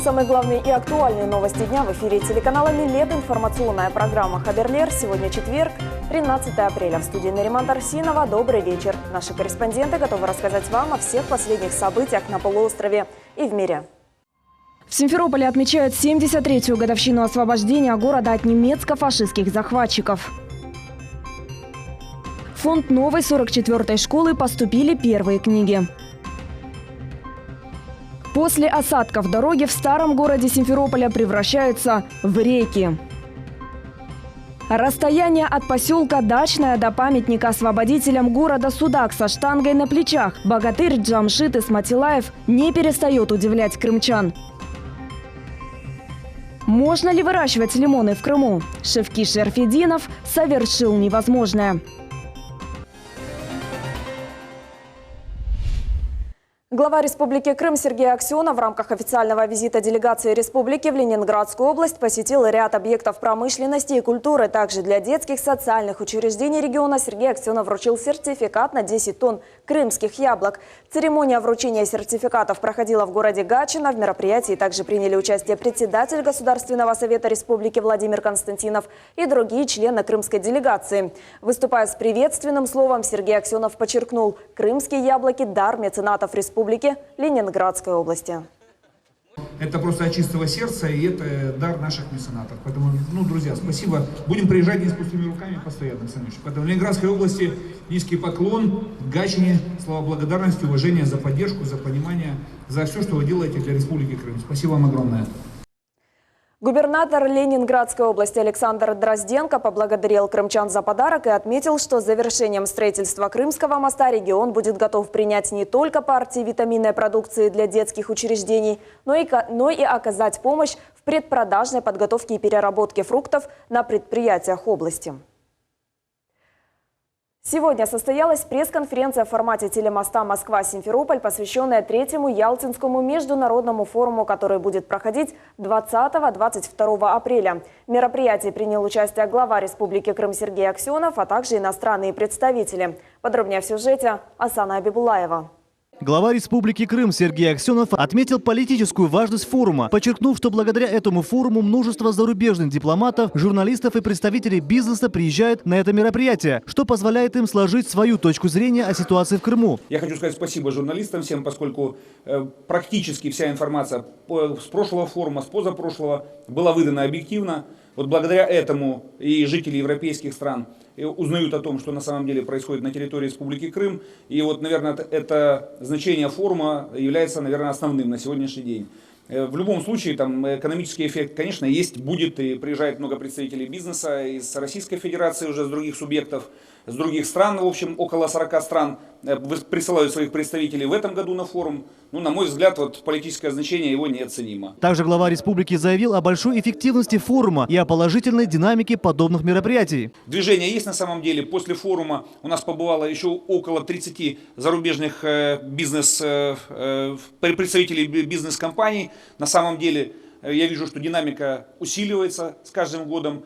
Самые главные и актуальные новости дня в эфире телеканала «Милет». Информационная программа «Хаберлер». Сегодня четверг, 13 апреля. В студии Нариман Тарсинова. Добрый вечер. Наши корреспонденты готовы рассказать вам о всех последних событиях на полуострове и в мире. В Симферополе отмечают 73-ю годовщину освобождения города от немецко-фашистских захватчиков. В фонд новой 44-й школы поступили первые книги. После осадков дороги в старом городе Симферополя превращаются в реки. Расстояние от поселка Дачное до памятника освободителям города Судак со штангой на плечах богатырь Джамшит Исматилаев не перестает удивлять крымчан. Можно ли выращивать лимоны в Крыму? Шевки Шерфединов совершил невозможное. Глава Республики Крым Сергей Аксенов в рамках официального визита делегации республики в Ленинградскую область посетил ряд объектов промышленности и культуры. Также для детских социальных учреждений региона Сергей Аксенов вручил сертификат на 10 тонн крымских яблок. Церемония вручения сертификатов проходила в городе Гатчина. В мероприятии также приняли участие председатель Государственного совета республики Владимир Константинов и другие члены крымской делегации. Выступая с приветственным словом, Сергей Аксенов подчеркнул: крымские яблоки – дар меценатов республики Ленинградской области. Это просто от чистого сердца, и это дар наших меценатов. Поэтому, друзья, спасибо. Будем приезжать не с пустыми руками постоянно, Саныч. Поэтому в Ленинградской области низкий поклон, Гатчине, слова благодарности, уважения за поддержку, за понимание, за все, что вы делаете для Республики Крым. Спасибо вам огромное. Губернатор Ленинградской области Александр Дрозденко поблагодарил крымчан за подарок и отметил, что с завершением строительства Крымского моста регион будет готов принять не только партии витаминной продукции для детских учреждений, но и оказать помощь в предпродажной подготовке и переработке фруктов на предприятиях области. Сегодня состоялась пресс-конференция в формате телемоста «Москва-Симферополь», посвященная третьему Ялтинскому международному форуму, который будет проходить 20-22 апреля. В мероприятии принял участие глава Республики Крым Сергей Аксенов, а также иностранные представители. Подробнее в сюжете Асана Абибулаева. Глава Республики Крым Сергей Аксенов отметил политическую важность форума, подчеркнув, что благодаря этому форуму множество зарубежных дипломатов, журналистов и представителей бизнеса приезжают на это мероприятие, что позволяет им сложить свою точку зрения о ситуации в Крыму. Я хочу сказать спасибо журналистам всем, поскольку практически вся информация с прошлого форума, с позапрошлого была выдана объективно. Вот благодаря этому и жители европейских стран узнают о том, что на самом деле происходит на территории Республики Крым. И вот, наверное, это значение форума является, наверное, основным на сегодняшний день. В любом случае, там экономический эффект, конечно, есть, будет, и приезжает много представителей бизнеса из Российской Федерации, уже с других субъектов, с других стран, в общем, около 40 стран присылают своих представителей в этом году на форум. На мой взгляд, политическое значение его неоценимо. Также глава республики заявил о большой эффективности форума и о положительной динамике подобных мероприятий. Движение есть на самом деле. После форума у нас побывало еще около 30 зарубежных представителей бизнес-компаний. На самом деле я вижу, что динамика усиливается с каждым годом.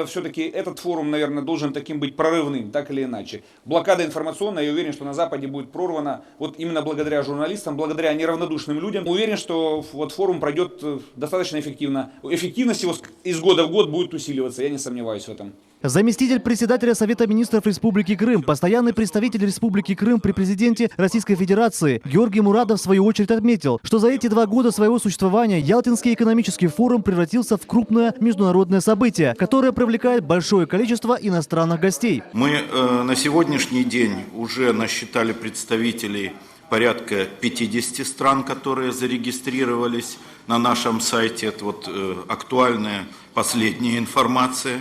Все-таки этот форум, наверное, должен таким быть прорывным, так или иначе. Блокада информационная, я уверен, что на Западе будет прорвана именно благодаря журналистам, благодаря неравнодушным людям. Уверен, что форум пройдет достаточно эффективно. Эффективность его из года в год будет усиливаться, я не сомневаюсь в этом. Заместитель председателя Совета министров Республики Крым, постоянный представитель Республики Крым при президенте Российской Федерации Георгий Мурадов в свою очередь отметил, что за эти 2 года своего существования Ялтинский экономический форум превратился в крупное международное событие, которое привлекает большое количество иностранных гостей. Мы на сегодняшний день уже насчитали представителей порядка 50 стран, которые зарегистрировались на нашем сайте. Это актуальная последняя информация.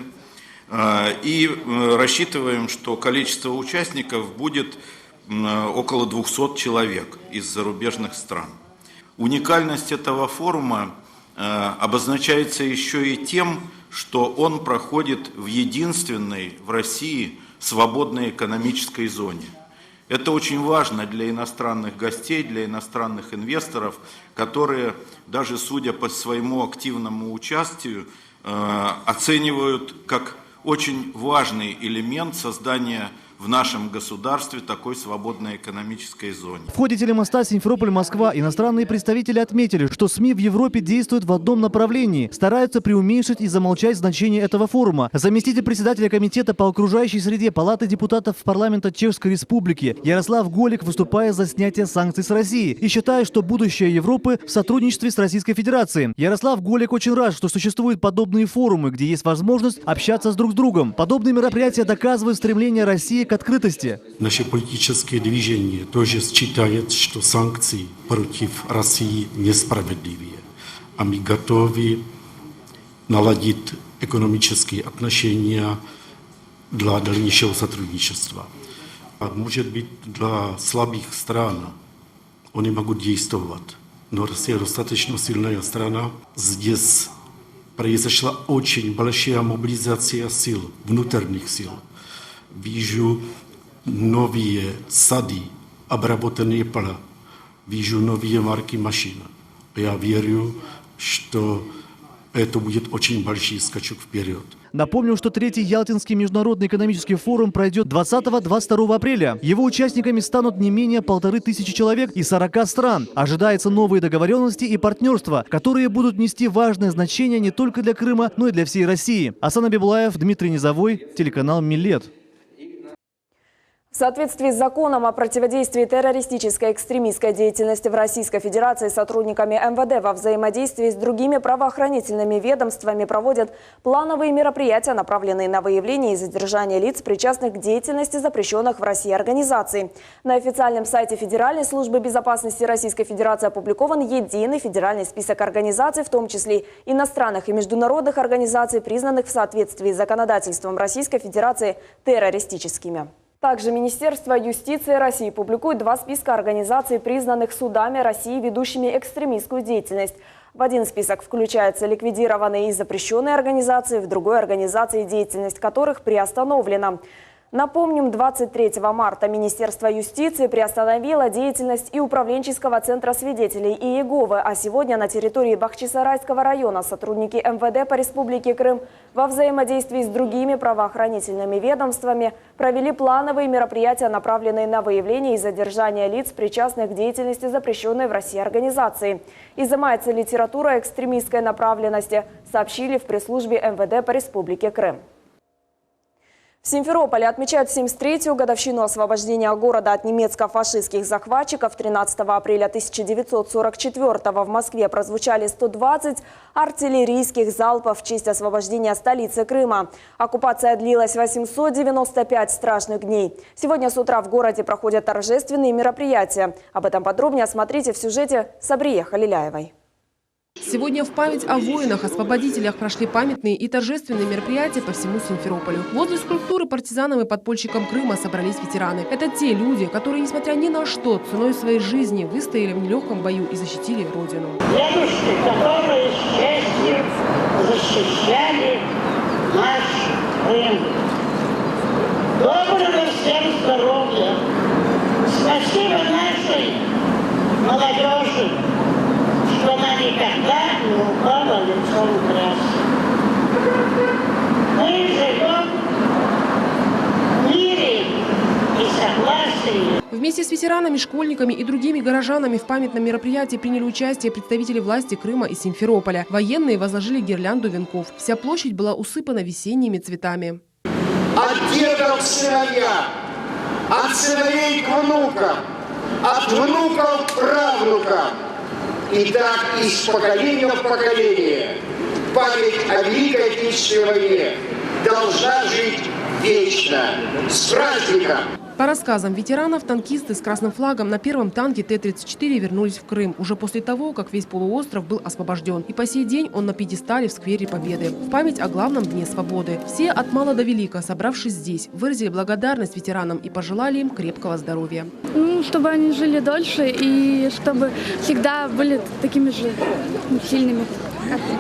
И рассчитываем, что количество участников будет около 200 человек из зарубежных стран. Уникальность этого форума обозначается еще и тем, что он проходит в единственной в России свободной экономической зоне. Это очень важно для иностранных гостей, для иностранных инвесторов, которые, даже судя по своему активному участию, оценивают как очень важный элемент создания в нашем государстве, такой свободной экономической зоне. В ходе телемоста Симферополь-Москва иностранные представители отметили, что СМИ в Европе действуют в одном направлении, стараются преуменьшить и замолчать значение этого форума. Заместитель председателя комитета по окружающей среде Палаты депутатов парламента Чешской Республики Ярослав Голик выступает за снятие санкций с России и считает, что будущее Европы в сотрудничестве с Российской Федерацией. Ярослав Голик очень рад, что существуют подобные форумы, где есть возможность общаться друг с другом. Подобные мероприятия доказывают стремление России к открытости. Наше политическое движение тоже считает, что санкции против России несправедливые, а мы готовы наладить экономические отношения для дальнейшего сотрудничества. Может быть, для слабых стран они могут действовать, но Россия достаточно сильная страна. Здесь произошла очень большая мобилизация сил, внутренних сил. Вижу новые сады, обработанные поля, вижу новые марки машин. Я верю, что это будет очень большой скачок вперед. Напомню, что третий Ялтинский международный экономический форум пройдет 20-22 апреля. Его участниками станут не менее 1500 человек из 40 стран. Ожидаются новые договоренности и партнерства, которые будут нести важное значение не только для Крыма, но и для всей России. Асан Абибулаев, Дмитрий Низовой, телеканал Милет. В соответствии с законом о противодействии террористической и экстремистской деятельности в Российской Федерации сотрудниками МВД во взаимодействии с другими правоохранительными ведомствами проводят плановые мероприятия, направленные на выявление и задержание лиц, причастных к деятельности запрещенных в России организаций. На официальном сайте Федеральной службы безопасности Российской Федерации опубликован единый федеральный список организаций, в том числе иностранных и международных организаций, признанных в соответствии с законодательством Российской Федерации террористическими. Также Министерство юстиции России публикует два списка организаций, признанных судами России ведущими экстремистскую деятельность. В один список включаются ликвидированные и запрещенные организации, в другой – организации, деятельность которых приостановлена. Напомним, 23 марта Министерство юстиции приостановило деятельность и управленческого центра свидетелей Иеговы, а сегодня на территории Бахчисарайского района сотрудники МВД по Республике Крым во взаимодействии с другими правоохранительными ведомствами провели плановые мероприятия, направленные на выявление и задержание лиц, причастных к деятельности запрещенной в России организации. Изымается литература экстремистской направленности, сообщили в пресс-службе МВД по Республике Крым. В Симферополе отмечают 73-ю годовщину освобождения города от немецко-фашистских захватчиков. 13 апреля 1944-го в Москве прозвучали 120 артиллерийских залпов в честь освобождения столицы Крыма. Оккупация длилась 895 страшных дней. Сегодня с утра в городе проходят торжественные мероприятия. Об этом подробнее смотрите в сюжете Сабрие Халиляевой. Сегодня в память о воинах-освободителях прошли памятные и торжественные мероприятия по всему Симферополю. Возле скульптуры партизанам и подпольщикам Крыма собрались ветераны. Это те люди, которые, несмотря ни на что, ценой своей жизни выстояли в нелегком бою и защитили Родину. Дедушки, которые с честью защищали наш Крым. Доброго всем здоровья! Спасибо нашей молодежи, что она никогда не упала лицом в грязь. Мы живем в мире и согласии. Вместе с ветеранами, школьниками и другими горожанами в памятном мероприятии приняли участие представители власти Крыма и Симферополя. Военные возложили гирлянду венков. Вся площадь была усыпана весенними цветами. От дедов к сыновьям, от сыновей к внукам, от внуков к правнукам. И так из поколения в поколение память о Великой Отечественной войне должна жить вечно. С праздником! По рассказам ветеранов, танкисты с красным флагом на первом танке Т-34 вернулись в Крым уже после того, как весь полуостров был освобожден. И по сей день он на пьедестале в сквере Победы. В память о главном дне свободы. Все от мала до велика, собравшись здесь, выразили благодарность ветеранам и пожелали им крепкого здоровья. Чтобы они жили дольше и чтобы всегда были такими же сильными.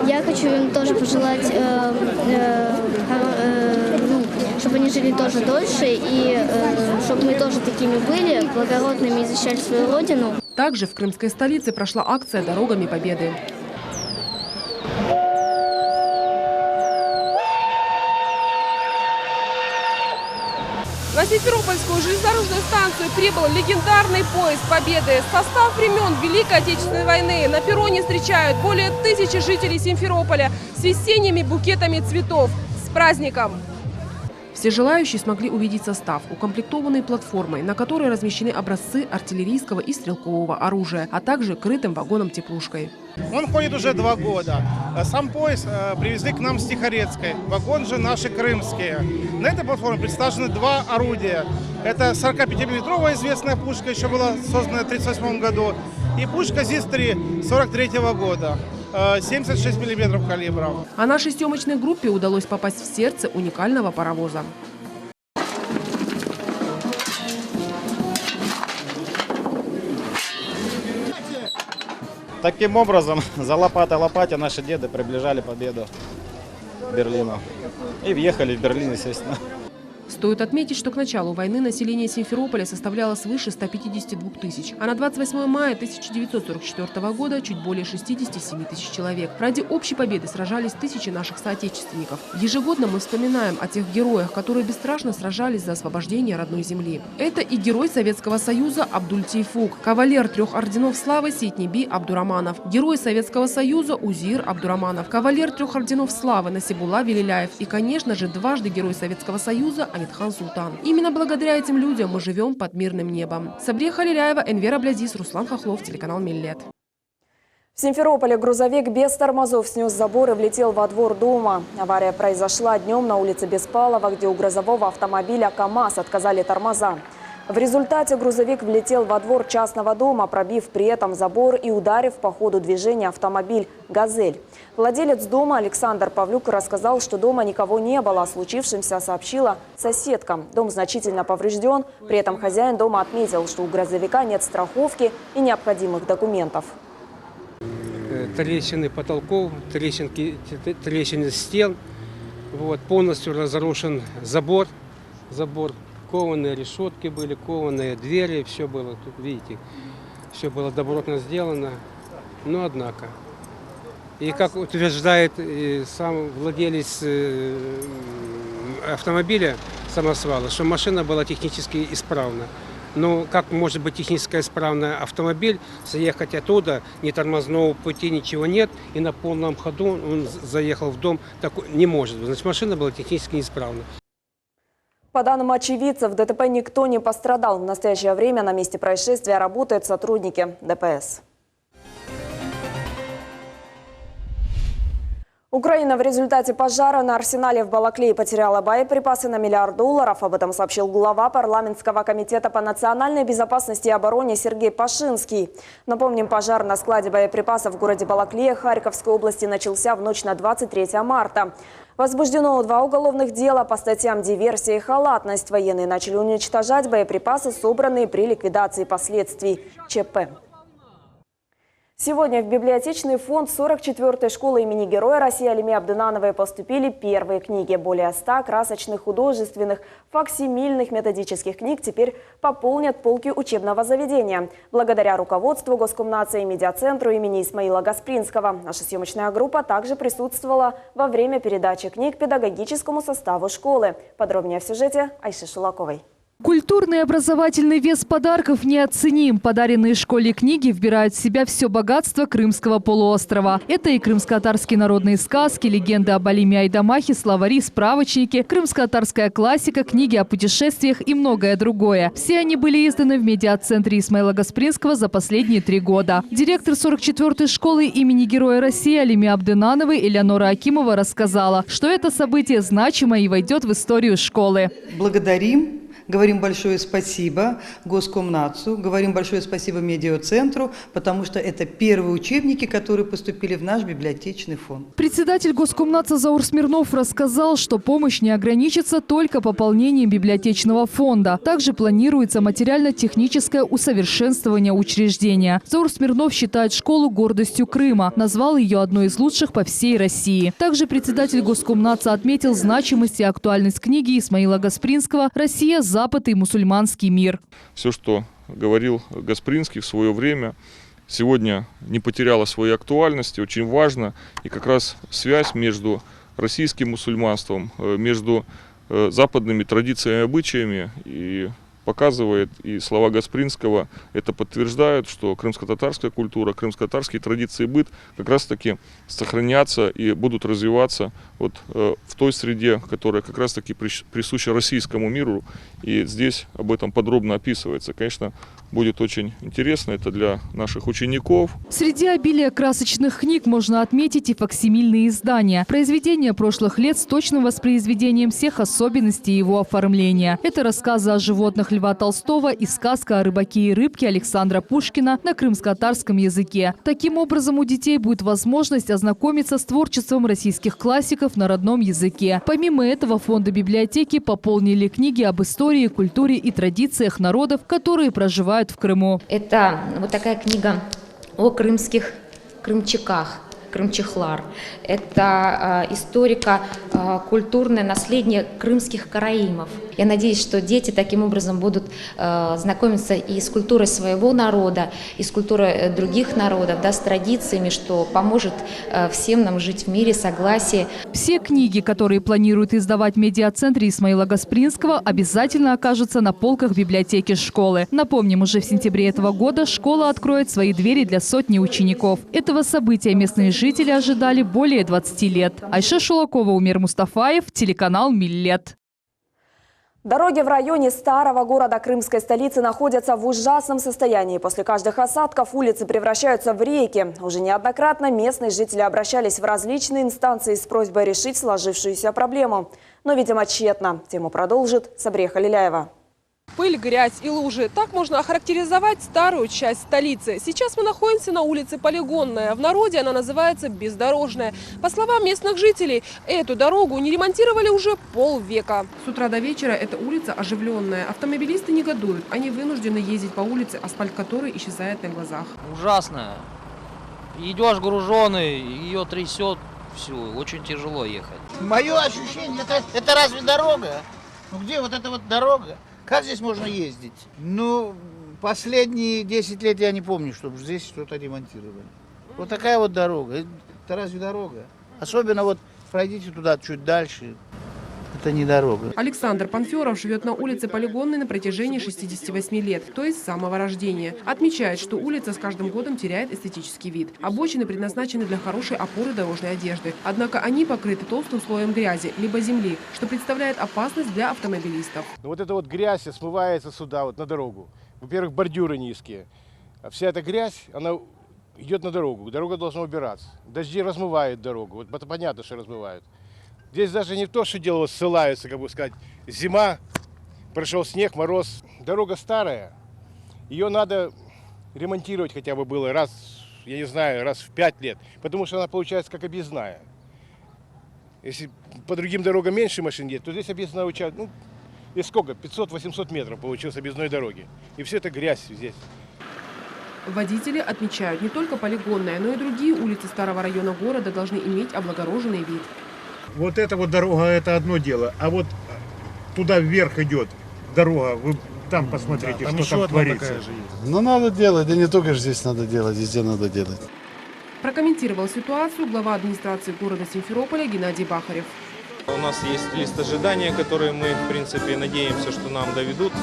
Я хочу им тоже пожелать, чтобы они жили тоже дольше и чтобы мы тоже такими были, благородными и защищали свою родину. Также в крымской столице прошла акция «Дорогами Победы». На Симферопольскую железнодорожную станцию прибыл легендарный поезд Победы. Состав времен Великой Отечественной войны. На перроне встречают более 1000 жителей Симферополя с весенними букетами цветов. С праздником! Все желающие смогли увидеть состав, укомплектованный платформой, на которой размещены образцы артиллерийского и стрелкового оружия, а также крытым вагоном-теплушкой. Он ходит уже 2 года. Сам поезд привезли к нам с Тихорецкой. Вагон же наши крымские. На этой платформе представлены 2 орудия. Это 45-миллиметровая известная пушка, еще была создана в 1938 году, и пушка ЗИС-3 43 года. 76 миллиметров калибра. А нашей съемочной группе удалось попасть в сердце уникального паровоза. Таким образом, за лопатой наши деды приближали победу к Берлину. И въехали в Берлин, естественно. Стоит отметить, что к началу войны население Симферополя составляло свыше 152 тысяч, а на 28 мая 1944 года чуть более 67 тысяч человек. Ради общей победы сражались тысячи наших соотечественников. Ежегодно мы вспоминаем о тех героях, которые бесстрашно сражались за освобождение родной земли. Это и герой Советского Союза Абдуль Тейфук, кавалер 3 орденов славы Сейтнеби Абдураманов, герой Советского Союза Узир Абдураманов, кавалер 3 орденов славы Насибулла Велиляев и, конечно же, дважды герой Советского Союза Амитхан Султан. Именно благодаря этим людям мы живем под мирным небом. Сабрия Халиляева, Энвер Аблязис, Руслан Хохлов, телеканал Миллет. В Симферополе грузовик без тормозов снес забор и влетел во двор дома. Авария произошла днем на улице Беспалова, где у грузового автомобиля КАМАЗ отказали тормоза. В результате грузовик влетел во двор частного дома, пробив при этом забор и ударив по ходу движения автомобиль «Газель». Владелец дома Александр Павлюк рассказал, что дома никого не было. О случившемся сообщила соседка. Дом значительно поврежден. При этом хозяин дома отметил, что у грузовика нет страховки и необходимых документов. Трещины потолков, трещины стен. Полностью разрушен забор. Кованые решетки были, кованые двери, все было, тут видите, все было добротно сделано, но однако. И как утверждает сам владелец автомобиля, самосвала, что машина была технически исправна. Но как может быть технически исправный автомобиль, заехать оттуда, ни тормозного пути, ничего нет, и на полном ходу он заехал в дом, так не может быть. Значит, машина была технически неисправна. По данным очевидцев, в ДТП никто не пострадал. В настоящее время на месте происшествия работают сотрудники ДПС. Украина в результате пожара на арсенале в Балаклее потеряла боеприпасы на $1 миллиард. Об этом сообщил глава парламентского комитета по национальной безопасности и обороне Сергей Пашинский. Напомним, пожар на складе боеприпасов в городе Балаклее Харьковской области начался в ночь на 23 марта. Возбуждено 2 уголовных дела по статьям диверсия и халатность. Военные начали уничтожать боеприпасы, собранные при ликвидации последствий ЧП. Сегодня в библиотечный фонд 44-й школы имени Героя России Алиме Абдынановой поступили первые книги. Более 100 красочных, художественных, факсимильных методических книг теперь пополнят полки учебного заведения. Благодаря руководству Госкомнатса и медиацентру имени Исмаила Гаспринского. Наша съемочная группа также присутствовала во время передачи книг педагогическому составу школы. Подробнее в сюжете Айши Шулаковой. Культурный и образовательный вес подарков неоценим. Подаренные школе книги вбирают в себя все богатство Крымского полуострова. Это и крымско-татарские народные сказки, легенды об Алиме Айдамахе, словари, справочники, крымско-татарская классика, книги о путешествиях и многое другое. Все они были изданы в медиацентре Исмаила Гаспринского за последние 3 года. Директор 44-й школы имени Героя России Алиме Абдынановой Элеонора Акимова рассказала, что это событие значимо и войдет в историю школы. Благодарим. Говорим большое спасибо Госкомнатсу, говорим большое спасибо медиацентру, потому что это первые учебники, которые поступили в наш библиотечный фонд. Председатель Госкомнатса Заур Смирнов рассказал, что помощь не ограничится только пополнением библиотечного фонда. Также планируется материально-техническое усовершенствование учреждения. Заур Смирнов считает школу гордостью Крыма, назвал ее одной из лучших по всей России. Также председатель Госкомнатса отметил значимость и актуальность книги Исмаила Гаспринского «Россия, Запад и мусульманский мир». Все, что говорил Гаспринский в свое время, сегодня не потеряло своей актуальности. Очень важно и как раз связь между российским мусульманством, между западными традициями и обычаями. И показывает, и слова Гаспринского это подтверждают, что крымско-татарская культура, крымско-татарские традиции и быт как раз-таки сохранятся и будут развиваться вот в той среде, которая как раз-таки присуща российскому миру. И здесь об этом подробно описывается. Конечно, будет очень интересно это для наших учеников. Среди обилия красочных книг можно отметить и факсимильные издания. Произведения прошлых лет с точным воспроизведением всех особенностей его оформления. Это рассказы о животных Льва Толстого и сказка о рыбаке и рыбке Александра Пушкина на крымско-татарском языке. Таким образом, у детей будет возможность ознакомиться с творчеством российских классиков на родном языке. Помимо этого, фонды библиотеки пополнили книги об истории, культуре и традициях народов, которые проживают в Крыму. Это вот такая книга о крымских крымчаках, крымчехлар. Это историко-культурное наследие крымских караимов. Я надеюсь, что дети таким образом будут знакомиться и с культурой своего народа, и с культурой других народов, да, с традициями, что поможет всем нам жить в мире, согласии. Все книги, которые планируют издавать в медиацентре Исмаила Гаспринского, обязательно окажутся на полках библиотеки школы. Напомним, уже в сентябре этого года школа откроет свои двери для сотни учеников. Этого события местные жители ожидали более 20 лет. Айша Шулакова, Умер Мустафаев, телеканал Миллет. Дороги в районе старого города крымской столицы находятся в ужасном состоянии. После каждых осадков улицы превращаются в реки. Уже неоднократно местные жители обращались в различные инстанции с просьбой решить сложившуюся проблему. Но, видимо, тщетно. Тему продолжит Сабреха Халиляева. Пыль, грязь и лужи. Так можно охарактеризовать старую часть столицы. Сейчас мы находимся на улице Полигонная. В народе она называется Бездорожная. По словам местных жителей, эту дорогу не ремонтировали уже полвека. С утра до вечера эта улица оживленная. Автомобилисты негодуют. Они вынуждены ездить по улице, асфальт которой исчезает на глазах. Ужасно. Идешь груженый, ее трясет. Все, очень тяжело ехать. Мое ощущение, это разве дорога? Ну где вот эта вот дорога? Как здесь можно ездить? Ну, последние 10 лет я не помню, чтобы здесь что-то ремонтировали. Вот такая вот дорога. Это разве дорога? Особенно вот пройдите туда чуть дальше. Это не дорога. Александр Панферов живет на улице Полигонной на протяжении 68 лет, то есть с самого рождения. Отмечает, что улица с каждым годом теряет эстетический вид. Обочины предназначены для хорошей опоры дорожной одежды. Однако они покрыты толстым слоем грязи, либо земли, что представляет опасность для автомобилистов. Вот эта вот грязь смывается сюда, вот на дорогу. Во-первых, бордюры низкие. А вся эта грязь, она идет на дорогу. Дорога должна убираться. Дожди размывают дорогу. Вот это понятно, что размывают. Здесь даже не то, что дело ссылаются, как бы сказать, зима, прошел снег, мороз. Дорога старая, ее надо ремонтировать хотя бы было раз, я не знаю, раз в 5 лет, потому что она получается как объездная. Если по другим дорогам меньше машин едет, то здесь объездная участок, ну, здесь сколько, 500-800 метров получилось объездной дороги. И все это грязь здесь. Водители отмечают, не только Полигонная, но и другие улицы старого района города должны иметь облагороженный вид. Вот эта вот дорога, это одно дело, а вот туда вверх идет дорога, вы там посмотрите, да, что там творится. Ну надо делать, да не только же здесь надо делать, везде надо делать. Прокомментировал ситуацию глава администрации города Симферополя Геннадий Бахарев. У нас есть лист ожидания, который мы, в принципе, надеемся, что нам доведут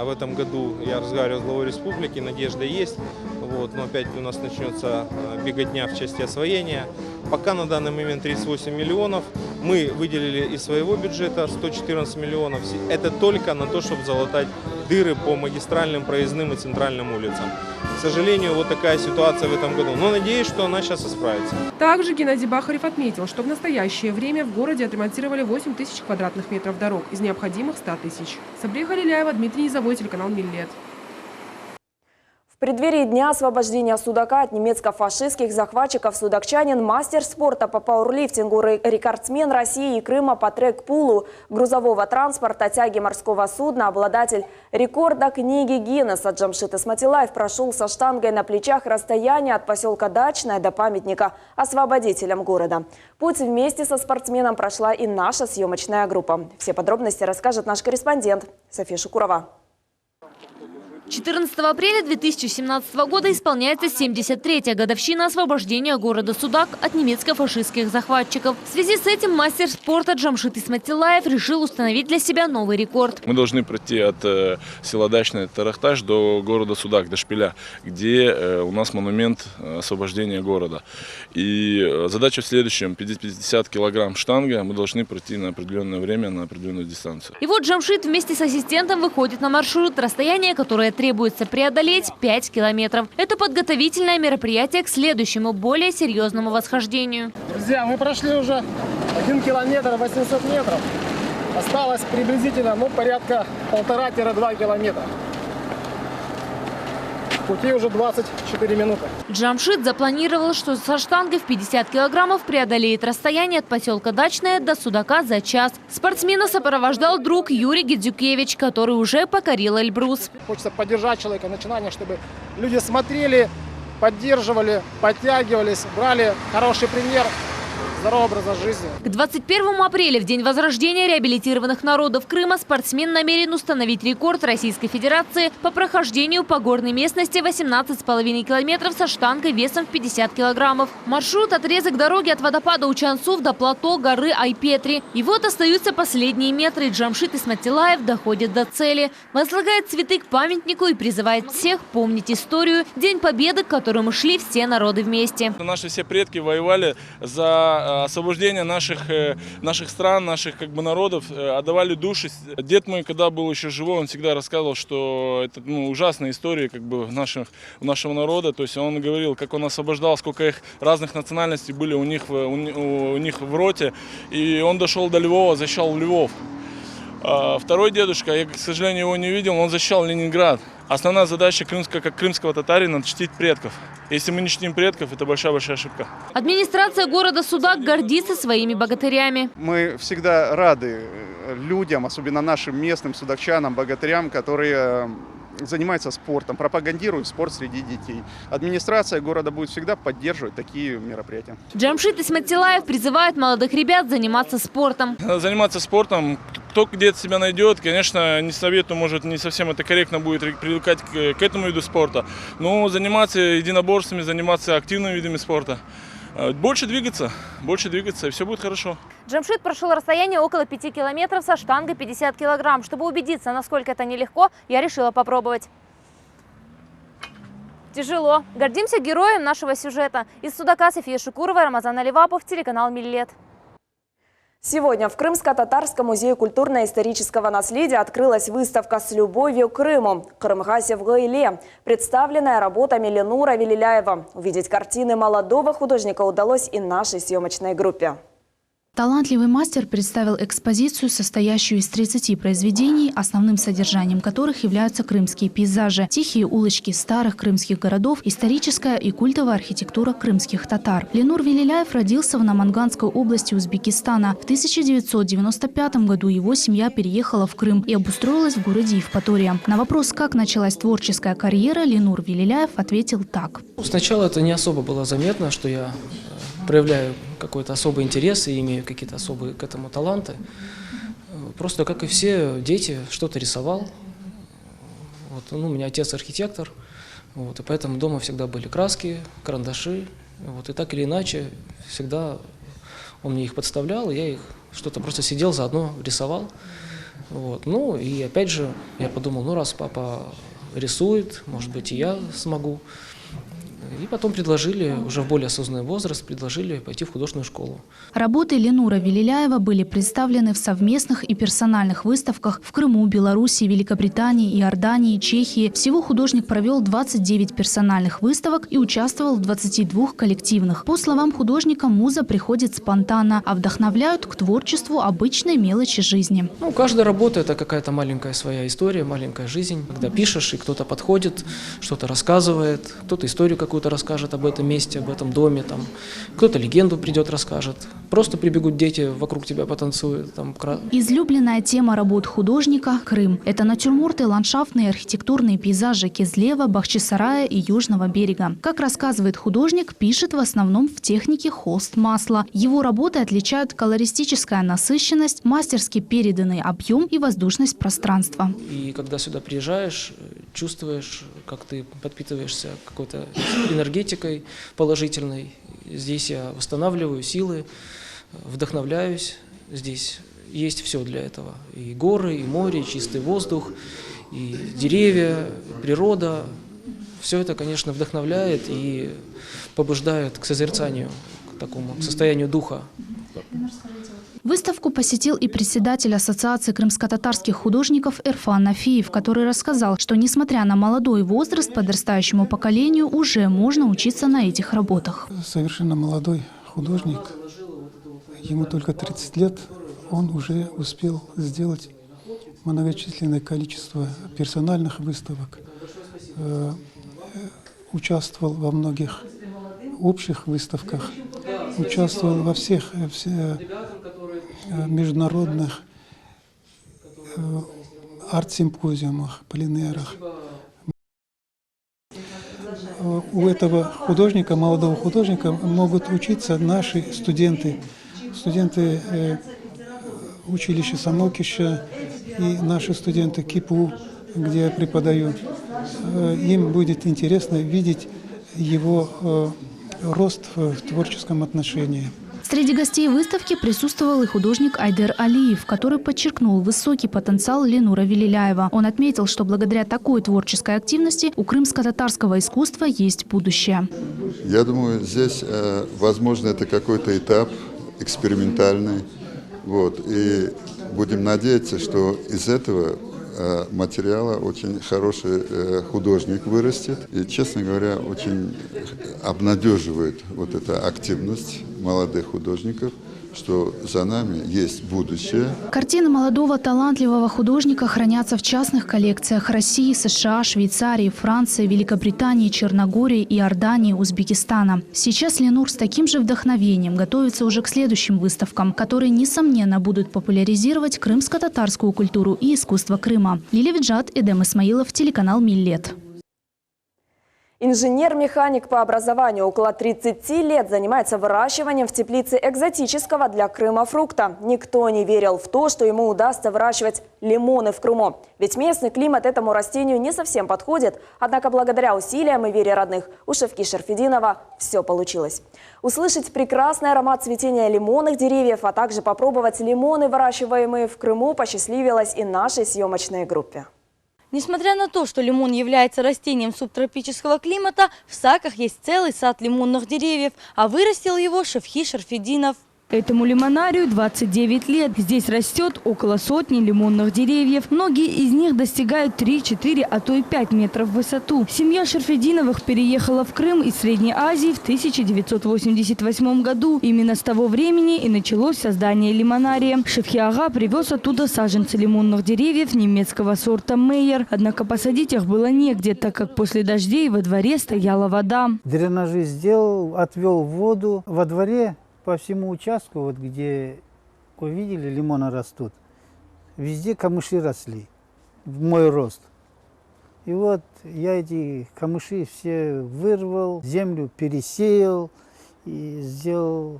в этом году. Я разговаривал с главой республики, надежда есть. Вот, но опять у нас начнется беготня в части освоения. Пока на данный момент 38 миллионов. Мы выделили из своего бюджета 114 миллионов. Это только на то, чтобы залатать дыры по магистральным, проездным и центральным улицам. К сожалению, вот такая ситуация в этом году. Но надеюсь, что она сейчас исправится. Также Геннадий Бахарев отметил, что в настоящее время в городе отремонтировали 8 тысяч квадратных метров дорог из необходимых 100 тысяч. Сабреха Халиляева, Дмитрий Низовой, телеканал Миллет. В преддверии Дня освобождения Судака от немецко-фашистских захватчиков судакчанин, мастер спорта по пауэрлифтингу, рекордсмен России и Крыма по трек-пулу грузового транспорта тяги морского судна, обладатель рекорда книги Гиннесса Джамшит Исматилаев прошел со штангой на плечах расстояние от поселка Дачное до памятника освободителям города. Путь вместе со спортсменом прошла и наша съемочная группа. Все подробности расскажет наш корреспондент София Шукурова. 14 апреля 2017 года исполняется 73-я годовщина освобождения города Судак от немецко-фашистских захватчиков. В связи с этим мастер спорта Джамшид Исматиллаев решил установить для себя новый рекорд. Мы должны пройти от села Дачный Тарахташ до города Судак, до Шпиля, где у нас монумент освобождения города. И задача в следующем: 50 килограмм штанга мы должны пройти на определенное время, на определенную дистанцию. И вот Джамшид вместе с ассистентом выходит на маршрут, расстояние, которое требуется преодолеть 5 километров. Это подготовительное мероприятие к следующему, более серьезному восхождению. Друзья, мы прошли уже 1 километр 800 метров. Осталось приблизительно порядка 1,5-2 километра. Пути уже 24 минуты. Джамшид запланировал, что со штангой в 50 килограммов преодолеет расстояние от поселка Дачное до Судака за час. Спортсмена сопровождал друг Юрий Гедзюкевич, который уже покорил Эльбрус. Хочется поддержать человека, начинание, чтобы люди смотрели, поддерживали, подтягивались, брали хороший пример здорового образа жизни. К 21 апреля, в день возрождения реабилитированных народов Крыма, спортсмен намерен установить рекорд Российской Федерации по прохождению по горной местности 18,5 километров со штангой весом в 50 килограммов. Маршрут – отрезок дороги от водопада Учансув до плато горы Айпетри. И вот остаются последние метры, и Джамшид Исматиллаев доходит до цели. Возлагает цветы к памятнику и призывает всех помнить историю, День Победы, к которому шли все народы вместе. Наши все предки воевали за освобождение наших стран, наших народов, отдавали души. Дед мой, когда был еще живой, он всегда рассказывал, что это ужасная история нашего народа. То есть он говорил, как он освобождал, сколько их разных национальностей были у них в роте. И он дошел до Львова, защищал Львов. Второй дедушка, я, к сожалению, его не видел, он защищал Ленинград. Основная задача как крымского татарина – чтить предков. Если мы не чтим предков, это большая-большая ошибка. Администрация города Судак гордится своими богатырями. Мы всегда рады людям, особенно нашим местным судакчанам, богатырям, которые занимаются спортом, пропагандируют спорт среди детей. Администрация города будет всегда поддерживать такие мероприятия. Джамшид Исматиллаев призывает молодых ребят заниматься спортом. Заниматься спортом, кто где-то себя найдет, конечно, не советую, может, не совсем это корректно будет привлекать к этому виду спорта, но заниматься единоборствами, заниматься активными видами спорта. Больше двигаться, и все будет хорошо. Джамшид прошел расстояние около 5 километров со штангой 50 килограмм. Чтобы убедиться, насколько это нелегко, я решила попробовать. Тяжело. Гордимся героем нашего сюжета. Из Судака София Шукурова, Рамазан Аливапов, телеканал Миллет. Сегодня в Крымско-Татарском музее культурно-исторического наследия открылась выставка «С любовью к Крыму» «Крымгасе в Гаиле», представленная работами Ленура Вилиляева. Увидеть картины молодого художника удалось и нашей съемочной группе. Талантливый мастер представил экспозицию, состоящую из 30 произведений, основным содержанием которых являются крымские пейзажи, тихие улочки старых крымских городов, историческая и культовая архитектура крымских татар. Ленур Вилиляев родился в Наманганской области Узбекистана. В 1995 году его семья переехала в Крым и обустроилась в городе Евпатория. На вопрос, как началась творческая карьера, Ленур Вилиляев ответил так. Сначала это не особо было заметно, что я проявляю какой-то особый интерес и имею какие-то особые к этому таланты. Просто, как и все дети, что-то рисовал. У меня отец архитектор, и поэтому дома всегда были краски, карандаши. И так или иначе, всегда он мне их подставлял, и я их что-то просто сидел заодно, рисовал. И опять же, я подумал, раз папа рисует, может быть, и я смогу. И потом предложили, уже в более осознанный возраст, пойти в художественную школу. Работы Ленура Вилиляева были представлены в совместных и персональных выставках в Крыму, Беларуси, Великобритании, Иордании, Чехии. Всего художник провел 29 персональных выставок и участвовал в 22 коллективных. По словам художника, муза приходит спонтанно, а вдохновляют к творчеству обычные мелочи жизни. Каждая работа – это какая-то маленькая своя история, маленькая жизнь. Когда пишешь, и кто-то подходит, что-то рассказывает, кто-то историю какую-то расскажет об этом месте, об этом доме, кто-то легенду придет, расскажет. Просто прибегут дети, вокруг тебя потанцуют. Излюбленная тема работ художника – Крым. Это натюрморты, ландшафтные и архитектурные пейзажи Кизлева, Бахчисарая и Южного берега. Как рассказывает художник, пишет в основном в технике холст масла. Его работы отличают колористическая насыщенность, мастерски переданный объем и воздушность пространства. И когда сюда приезжаешь, чувствуешь, как ты подпитываешься какой-то энергетикой положительной. Здесь я восстанавливаю силы, вдохновляюсь. Здесь есть все для этого. И горы, и море, и чистый воздух, и деревья, природа. Все это, конечно, вдохновляет и побуждает к созерцанию, к такому к состоянию духа. Выставку посетил и председатель Ассоциации крымско-татарских художников Эрфан Нафиев, который рассказал, что несмотря на молодой возраст, подрастающему поколению уже можно учиться на этих работах. Совершенно молодой художник, ему только 30 лет, он уже успел сделать многочисленное количество персональных выставок, участвовал во многих общих выставках, участвовал во всех международных арт-симпозиумах, пленэрах. У этого художника, молодого художника, могут учиться наши студенты училища Самокища и наши студенты КИПУ, где я преподаю. Им будет интересно видеть его рост в творческом отношении. Среди гостей выставки присутствовал и художник Айдер Алиев, который подчеркнул высокий потенциал Ленура Велиляева. Он отметил, что благодаря такой творческой активности у крымско-татарского искусства есть будущее. Я думаю, здесь, возможно, это какой-то этап экспериментальный. И будем надеяться, что из этого материала очень хороший художник вырастет. И, честно говоря, очень обнадеживает вот эта активность молодых художников, что за нами есть будущее. Картины молодого талантливого художника хранятся в частных коллекциях России, США, Швейцарии, Франции, Великобритании, Черногории, Иордании, Узбекистана. Сейчас Ленур с таким же вдохновением готовится уже к следующим выставкам, которые, несомненно, будут популяризировать крымско-татарскую культуру и искусство Крыма. Лилия Виджат, Эдем Исмаилов, телеканал Миллет. Инженер-механик по образованию около 30 лет занимается выращиванием в теплице экзотического для Крыма фрукта. Никто не верил в то, что ему удастся выращивать лимоны в Крыму. Ведь местный климат этому растению не совсем подходит. Однако благодаря усилиям и вере родных у Шевки Шерфединова все получилось. Услышать прекрасный аромат цветения лимонных деревьев, а также попробовать лимоны, выращиваемые в Крыму, посчастливилось и нашей съемочной группе. Несмотря на то, что лимон является растением субтропического климата, в Саках есть целый сад лимонных деревьев, а вырастил его Шевки Шерфединов. Этому лимонарию 29 лет. Здесь растет около сотни лимонных деревьев. Многие из них достигают 3-4, а то и 5 метров в высоту. Семья Шерфединовых переехала в Крым из Средней Азии в 1988 году. Именно с того времени и началось создание лимонария. Шевки Ага привез оттуда саженцы лимонных деревьев немецкого сорта Мейер. Однако посадить их было негде, так как после дождей во дворе стояла вода. Дренажи сделал, отвел воду. Во дворе по всему участку, где вы видели, лимоны растут, везде камыши росли в мой рост. И я эти камыши все вырвал, землю пересеял и сделал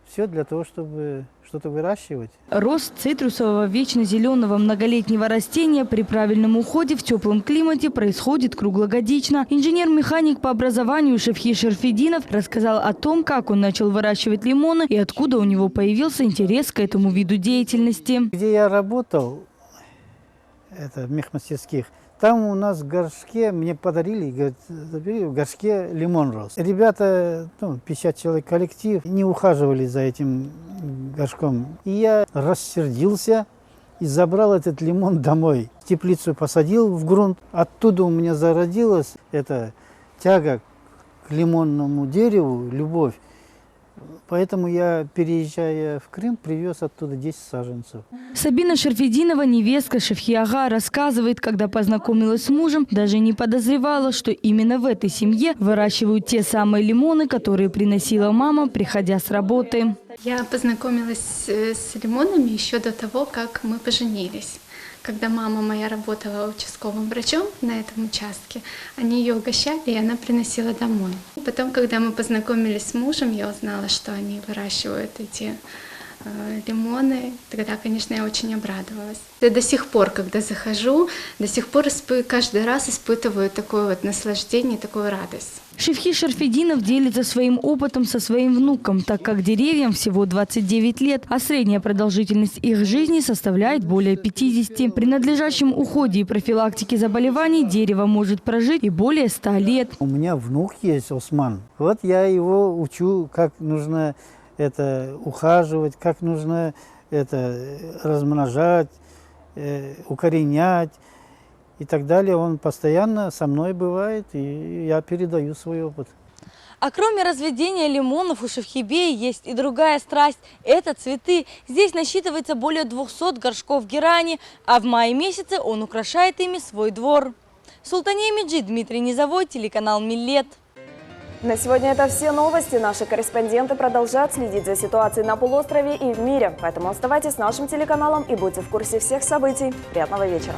все для того, чтобы что-то выращивать. Рост цитрусового вечно зеленого многолетнего растения при правильном уходе в теплом климате происходит круглогодично. Инженер-механик по образованию Шевки Шерфединов рассказал о том, как он начал выращивать лимоны и откуда у него появился интерес к этому виду деятельности. Где я работал, в мехмастерских, там у нас в горшке, мне подарили, говорят, забери, в горшке лимон рос. Ребята, 50 человек коллектив, не ухаживали за этим горшком. И я рассердился и забрал этот лимон домой. Теплицу посадил в грунт. Оттуда у меня зародилась эта тяга к лимонному дереву, любовь. Поэтому я, переезжая в Крым, привез оттуда 10 саженцев. Сабина Шерфединова, невестка Шевки Ага, рассказывает, когда познакомилась с мужем, даже не подозревала, что именно в этой семье выращивают те самые лимоны, которые приносила мама, приходя с работы. Я познакомилась с лимонами еще до того, как мы поженились. Когда мама моя работала участковым врачом на этом участке, они ее угощали, и она приносила домой. Потом, когда мы познакомились с мужем, я узнала, что они выращивают эти лимоны, тогда, конечно, я очень обрадовалась. Я до сих пор, когда захожу, до сих пор каждый раз испытываю такое вот наслаждение, такую радость. Шевхи Шарфединов делится своим опытом со своим внуком, так как деревьям всего 29 лет, а средняя продолжительность их жизни составляет более 50. При надлежащем уходе и профилактике заболеваний дерево может прожить и более 100 лет. У меня внук есть, Осман. Вот я его учу, как нужно ухаживать, как нужно размножать, укоренять и так далее. Он постоянно со мной бывает, и я передаю свой опыт. А кроме разведения лимонов у Шевхибеи есть и другая страсть – это цветы. Здесь насчитывается более 200 горшков герани, а в мае месяце он украшает ими свой двор. Султания Меджид, Дмитрий Низовой, телеканал Миллет. На сегодня это все новости. Наши корреспонденты продолжают следить за ситуацией на полуострове и в мире. Поэтому оставайтесь с нашим телеканалом и будьте в курсе всех событий. Приятного вечера.